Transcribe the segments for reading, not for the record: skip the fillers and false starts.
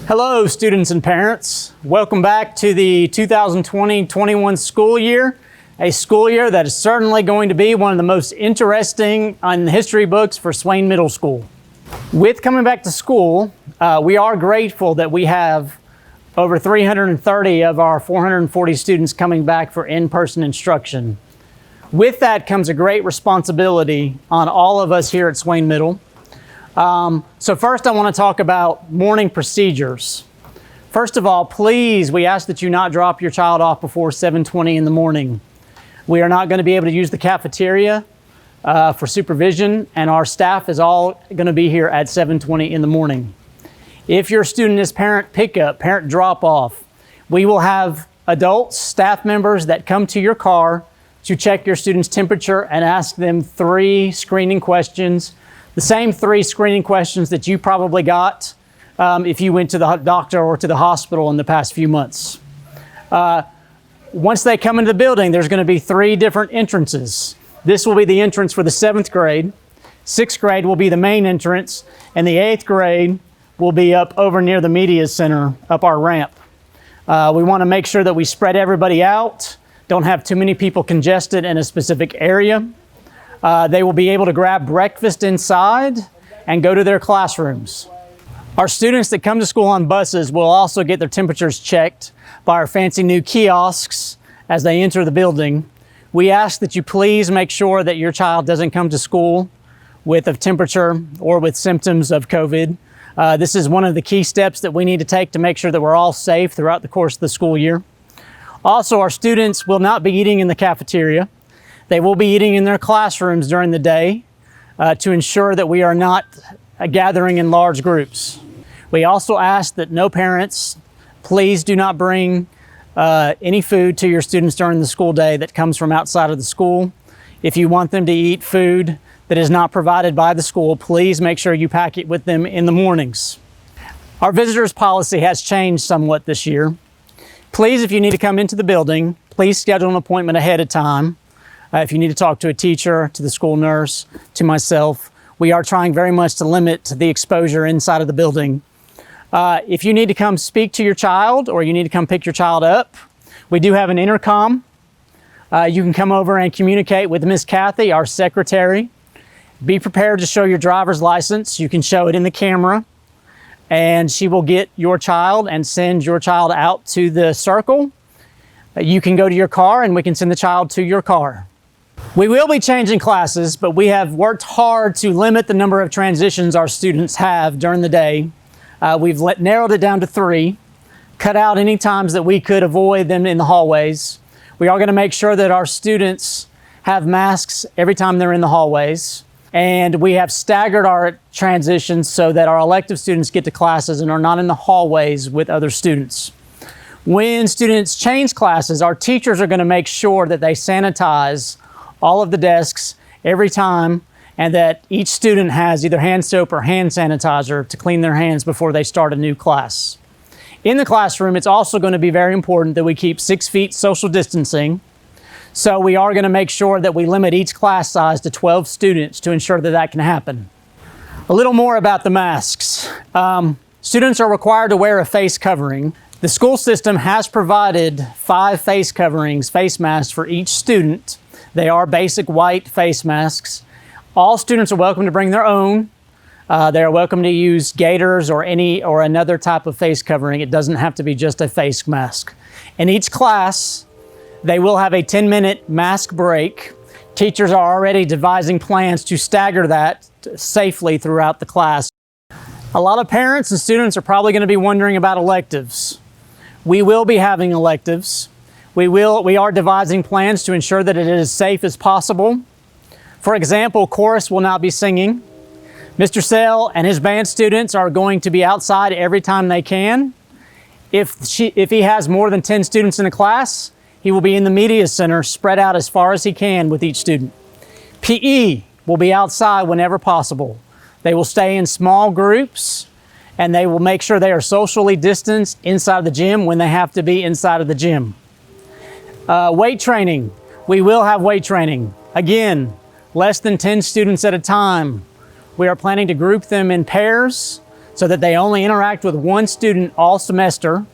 Hello, students and parents. Welcome back to the 2020-21 school year, a school year that is certainly going to be one of the most interesting in the history books for Swain Middle School. With coming back to school, we are grateful that we have over 330 of our 440 students coming back for in-person instruction. With that comes a great responsibility on all of us here at Swain Middle. So first I want to talk about morning procedures. First of all, please, we ask that you not drop your child off before 7:20 in the morning. We are not going to be able to use the cafeteria for supervision, and our staff is all going to be here at 7:20 in the morning. If your student is parent pickup, parent drop-off, we will have adults, staff members that come to your car to check your student's temperature and ask them 3 screening questions. The same 3 screening questions that you probably got if you went to the doctor or to the hospital in the past few months. Once they come into the building, there's going to be 3 different entrances. This will be the entrance for the 7th grade. 6th grade will be the main entrance, and the 8th grade will be up over near the media center, up our ramp. We want to make sure that we spread everybody out, don't have too many people congested in a specific area. They will be able to grab breakfast inside and go to their classrooms. Our students that come to school on buses will also get their temperatures checked by our fancy new kiosks as they enter the building. We ask that you please make sure that your child doesn't come to school with a temperature or with symptoms of COVID. This is one of the key steps that we need to take to make sure that we're all safe throughout the course of the school year. Also, our students will not be eating in the cafeteria. They will be eating in their classrooms during the day to ensure that we are not gathering in large groups. We also ask that no parents, please do not bring any food to your students during the school day that comes from outside of the school. If you want them to eat food that is not provided by the school, please make sure you pack it with them in the mornings. Our visitors policy has changed somewhat this year. Please, if you need to come into the building, please schedule an appointment ahead of time. If you need to talk to a teacher, to the school nurse, to myself, we are trying very much to limit the exposure inside of the building. If you need to come speak to your child or you need to come pick your child up, we do have an intercom. You can come over and communicate with Miss Kathy, our secretary. Be prepared to show your driver's license. You can show it in the camera, and she will get your child and send your child out to the circle. You can go to your car and we can send the child to your car. We will be changing classes, but we have worked hard to limit the number of transitions our students have during the day. We've narrowed it down to 3, cut out any times that we could avoid them in the hallways. We are going to make sure that our students have masks every time they're in the hallways. And we have staggered our transitions so that our elective students get to classes and are not in the hallways with other students. When students change classes, our teachers are going to make sure that they sanitize all of the desks every time and that each student has either hand soap or hand sanitizer to clean their hands before they start a new class. In the classroom, it's also going to be very important that we keep 6 feet social distancing. So we are going to make sure that we limit each class size to 12 students to ensure that that can happen. A little more about the masks. Students are required to wear a face covering. The school system has provided 5 face coverings, face masks for each student. They are basic white face masks. All students are welcome to bring their own. They are welcome to use gaiters or another type of face covering. It doesn't have to be just a face mask. In each class, they will have a 10-minute mask break. Teachers are already devising plans to stagger that safely throughout the class. A lot of parents and students are probably going to be wondering about electives. We will be having electives. We are devising plans to ensure that it is as safe as possible. For example, chorus will not be singing. Mr. Sell and his band students are going to be outside every time they can. If he has more than 10 students in a class, he will be in the media center, spread out as far as he can with each student. PE will be outside whenever possible. They will stay in small groups, and they will make sure they are socially distanced inside the gym when they have to be inside of the gym. Weight training. We will have weight training. Again, less than 10 students at a time. We are planning to group them in pairs so that they only interact with one student all semester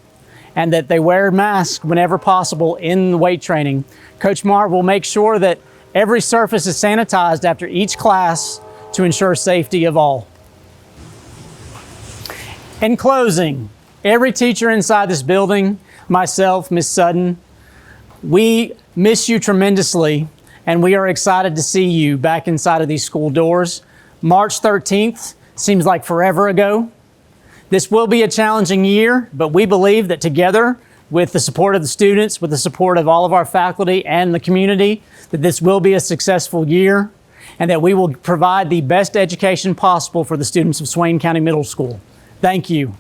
and that they wear masks whenever possible in the weight training. Coach Mark will make sure that every surface is sanitized after each class to ensure safety of all. In closing, every teacher inside this building, myself, Ms. Sutton, we miss you tremendously, and we are excited to see you back inside of these school doors. March 13th seems like forever ago. This will be a challenging year, but we believe that together, with the support of the students, with the support of all of our faculty and the community, that this will be a successful year and that we will provide the best education possible for the students of Swain County Middle School. Thank you.